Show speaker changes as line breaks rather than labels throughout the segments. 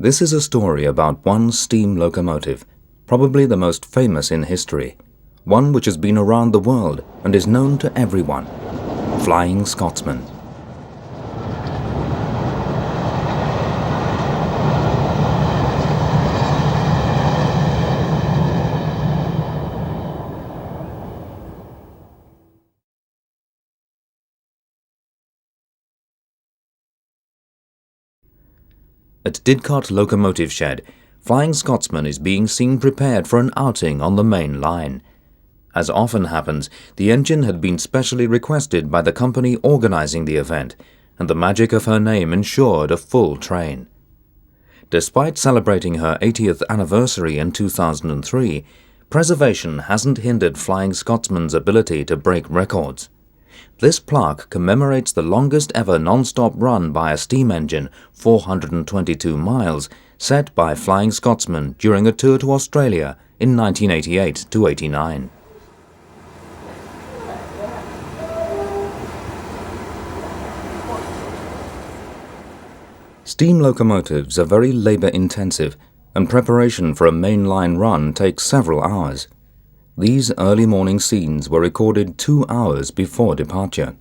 This is a story about one steam locomotive, probably the most famous in history, one which has been around the world and is known to everyone: Flying Scotsman. At Didcot Locomotive Shed, Flying Scotsman is being seen prepared for an outing on the main line. As often happens, the engine had been specially requested by the company organising the event, and the magic of her name ensured a full train. Despite celebrating her 80th anniversary in 2003, preservation hasn't hindered Flying Scotsman's ability to break records. This plaque commemorates the longest ever non-stop run by a steam engine, 422 miles, set by Flying Scotsman during a tour to Australia in 1988 to 89. Steam locomotives are very labour-intensive, and preparation for a mainline run takes several hours. These early morning scenes were recorded 2 hours before departure.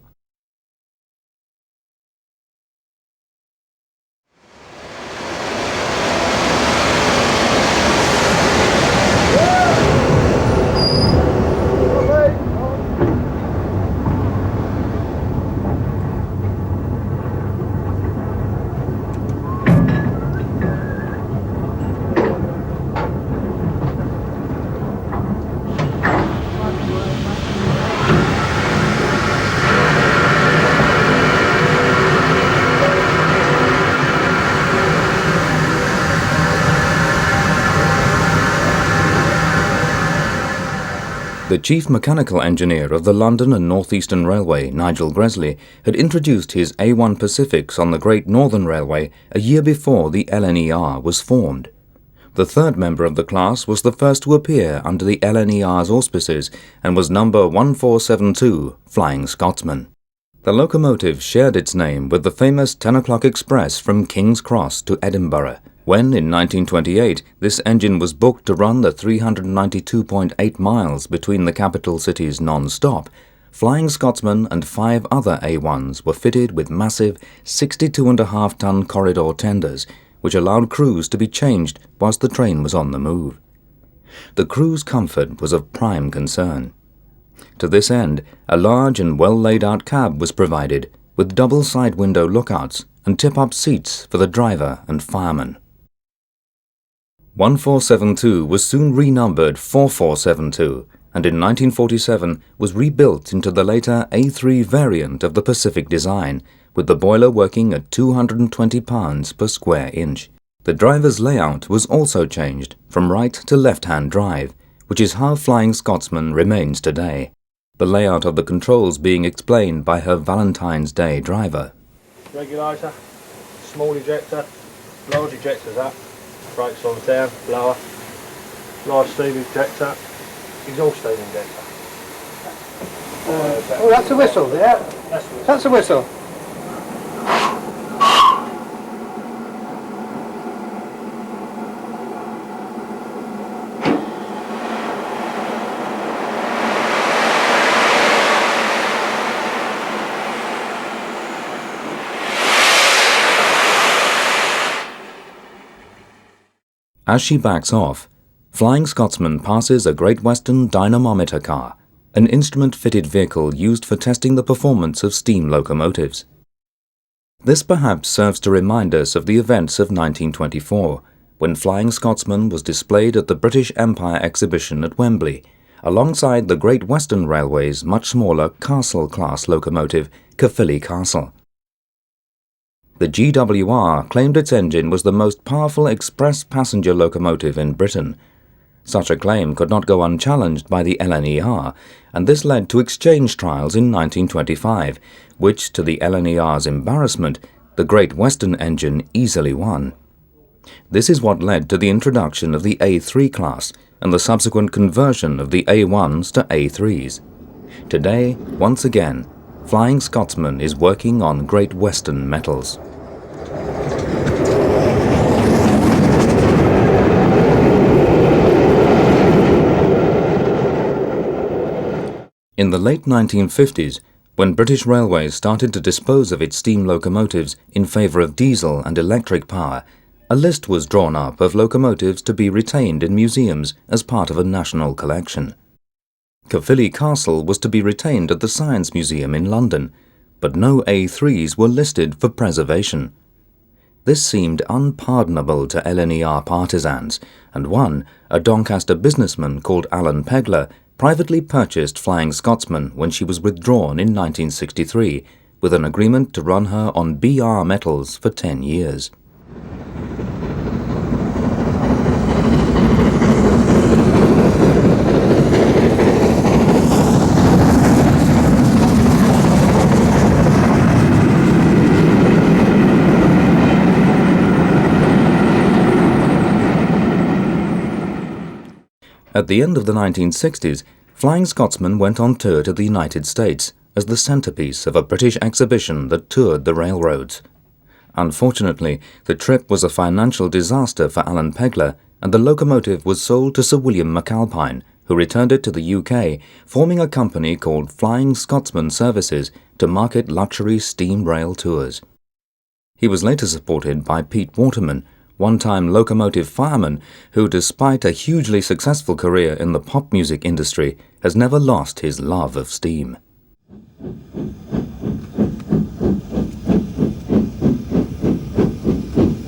The chief mechanical engineer of the London and North Eastern Railway, Nigel Gresley, had introduced his A1 Pacifics on the Great Northern Railway a year before the LNER was formed. The third member of the class was the first to appear under the LNER's auspices and was number 1472, Flying Scotsman. The locomotive shared its name with the famous 10 o'clock express from King's Cross to Edinburgh. When, in 1928, this engine was booked to run the 392.8 miles between the capital cities non-stop, Flying Scotsman and 5 other A1s were fitted with massive 62.5-ton corridor tenders, which allowed crews to be changed whilst the train was on the move. The crew's comfort was of prime concern. To this end, a large and well-laid-out cab was provided, with double side window lookouts and tip-up seats for the driver and fireman. 1472 was soon renumbered 4472 and in 1947 was rebuilt into the later A3 variant of the Pacific design, with the boiler working at 220 pounds per square inch. The driver's layout was also changed from right to left-hand drive, which is how Flying Scotsman remains today, the layout of the controls being explained by her Valentine's Day driver.
Regulator, small ejector, large ejector's up. Brakes on down, blower, large steam injector, exhaust steam injector.
Oh, that's a whistle there. That's a whistle.
As she backs off, Flying Scotsman passes a Great Western dynamometer car, an instrument-fitted vehicle used for testing the performance of steam locomotives. This perhaps serves to remind us of the events of 1924, when Flying Scotsman was displayed at the British Empire exhibition at Wembley, alongside the Great Western Railway's much smaller Castle-class locomotive, Caerphilly Castle. The GWR claimed its engine was the most powerful express passenger locomotive in Britain. Such a claim could not go unchallenged by the LNER, and this led to exchange trials in 1925, which, to the LNER's embarrassment, the Great Western engine easily won. This is what led to the introduction of the A3 class and the subsequent conversion of the A1s to A3s. Today, once again, Flying Scotsman is working on Great Western metals. In the late 1950s, when British Railways started to dispose of its steam locomotives in favour of diesel and electric power, a list was drawn up of locomotives to be retained in museums as part of a national collection. Caerphilly Castle was to be retained at the Science Museum in London, but no A3s were listed for preservation. This seemed unpardonable to LNER partisans, and one, a Doncaster businessman called Alan Pegler, privately purchased Flying Scotsman when she was withdrawn in 1963, with an agreement to run her on BR metals for 10 years. At the end of the 1960s, Flying Scotsman went on tour to the United States as the centerpiece of a British exhibition that toured the railroads. Unfortunately, the trip was a financial disaster for Alan Pegler, and the locomotive was sold to Sir William McAlpine, who returned it to the UK, forming a company called Flying Scotsman Services to market luxury steam rail tours. He was later supported by Pete Waterman, one-time locomotive fireman who, despite a hugely successful career in the pop music industry, has never lost his love of steam.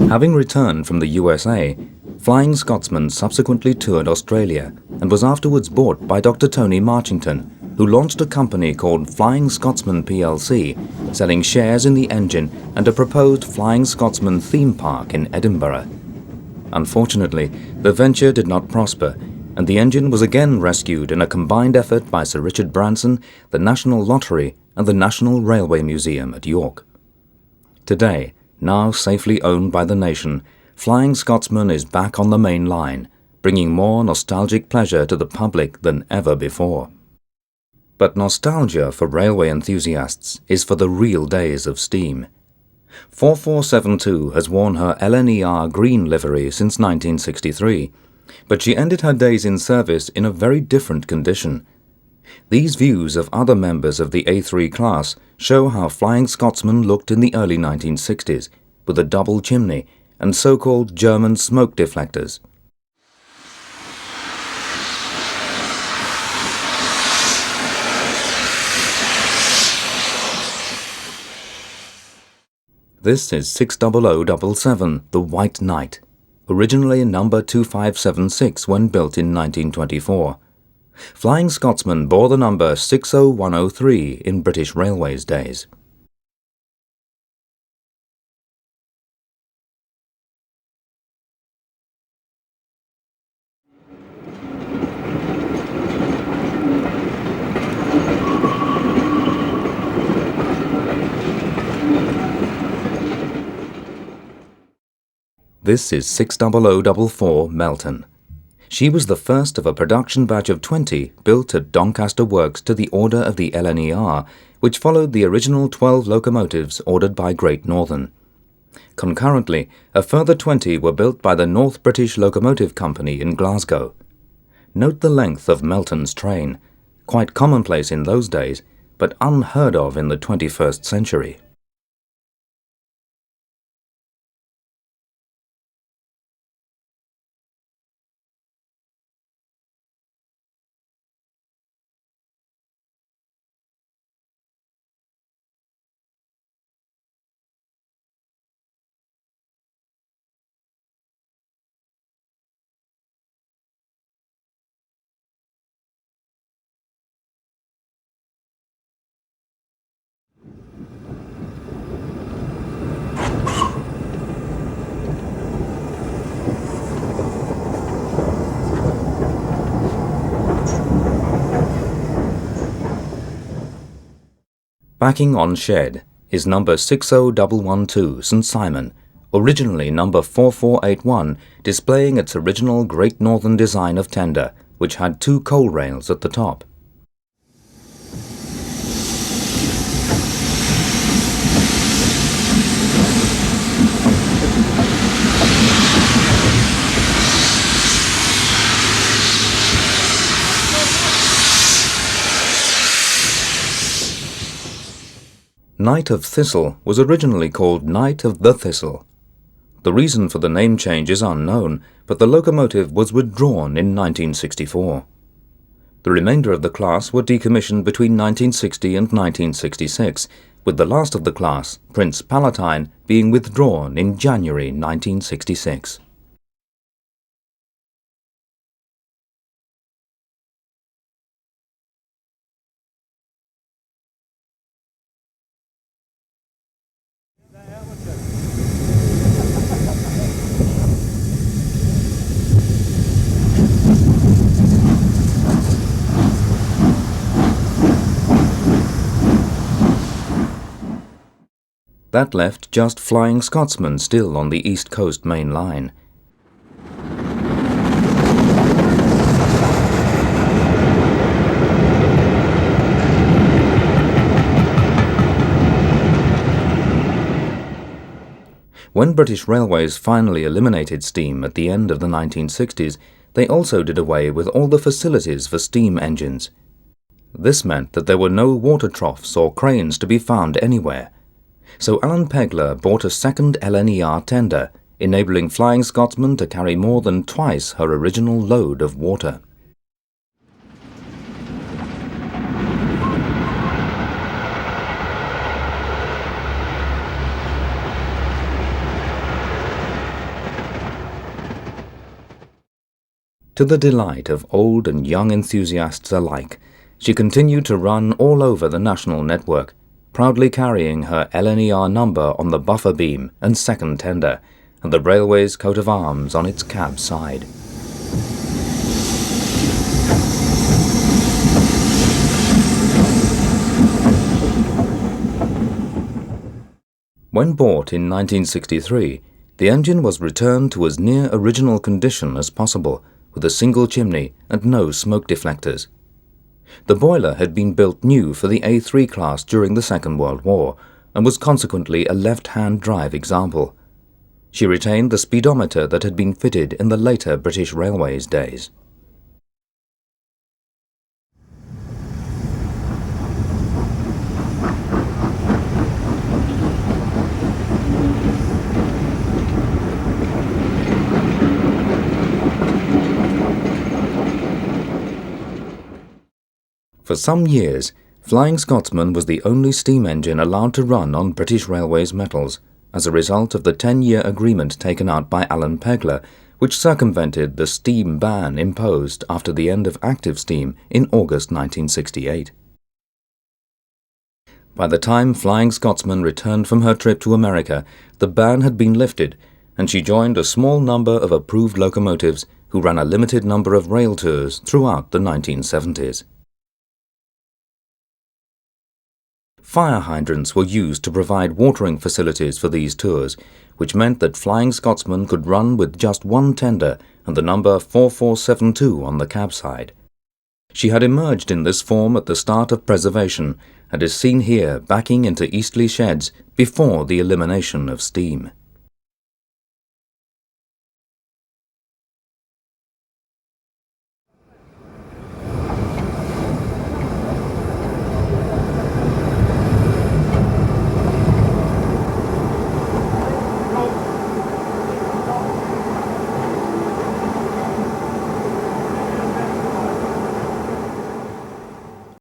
Having returned from the USA, Flying Scotsman subsequently toured Australia and was afterwards bought by Dr. Tony Marchington, who launched a company called Flying Scotsman plc, selling shares in the engine and a proposed Flying Scotsman theme park in Edinburgh. Unfortunately, the venture did not prosper, and the engine was again rescued in a combined effort by Sir Richard Branson, the National Lottery, and the National Railway Museum at York. Today, now safely owned by the nation, Flying Scotsman is back on the main line, bringing more nostalgic pleasure to the public than ever before. But nostalgia for railway enthusiasts is for the real days of steam. 4472 has worn her LNER green livery since 1963, but she ended her days in service in a very different condition. These views of other members of the A3 class show how Flying Scotsman looked in the early 1960s, with a double chimney and so-called German smoke deflectors. This is 60077, the White Knight, originally number 2576 when built in 1924. Flying Scotsman bore the number 60103 in British Railways days. This is 60044 Melton. She was the first of a production batch of 20 built at Doncaster Works to the order of the LNER, which followed the original 12 locomotives ordered by Great Northern. Concurrently, a further 20 were built by the North British Locomotive Company in Glasgow. Note the length of Melton's train, quite commonplace in those days, but unheard of in the 21st century. Backing on shed is number 60112 St Simon, originally number 4481, displaying its original Great Northern design of tender, which had 2 coal rails at the top. Knight of Thistle was originally called Knight of the Thistle. The reason for the name change is unknown, but the locomotive was withdrawn in 1964. The remainder of the class were decommissioned between 1960 and 1966, with the last of the class, Prince Palatine, being withdrawn in January 1966. That left just Flying Scotsman still on the East Coast Main Line. When British Railways finally eliminated steam at the end of the 1960s, they also did away with all the facilities for steam engines. This meant that there were no water troughs or cranes to be found anywhere. So Alan Pegler bought a second LNER tender, enabling Flying Scotsman to carry more than twice her original load of water. To the delight of old and young enthusiasts alike, she continued to run all over the national network, proudly carrying her LNER number on the buffer beam and second tender, and the railway's coat of arms on its cab side. When bought in 1963, the engine was returned to as near original condition as possible, with a single chimney and no smoke deflectors. The boiler had been built new for the A3 class during the Second World War, and was consequently a left-hand drive example. She retained the speedometer that had been fitted in the later British Railways days. For some years, Flying Scotsman was the only steam engine allowed to run on British Railways metals, as a result of the 10-year agreement taken out by Alan Pegler, which circumvented the steam ban imposed after the end of active steam in August 1968. By the time Flying Scotsman returned from her trip to America, the ban had been lifted, and she joined a small number of approved locomotives who ran a limited number of rail tours throughout the 1970s. Fire hydrants were used to provide watering facilities for these tours, which meant that Flying Scotsman could run with just one tender and the number 4472 on the cab side. She had emerged in this form at the start of preservation and is seen here backing into easterly sheds before the elimination of steam.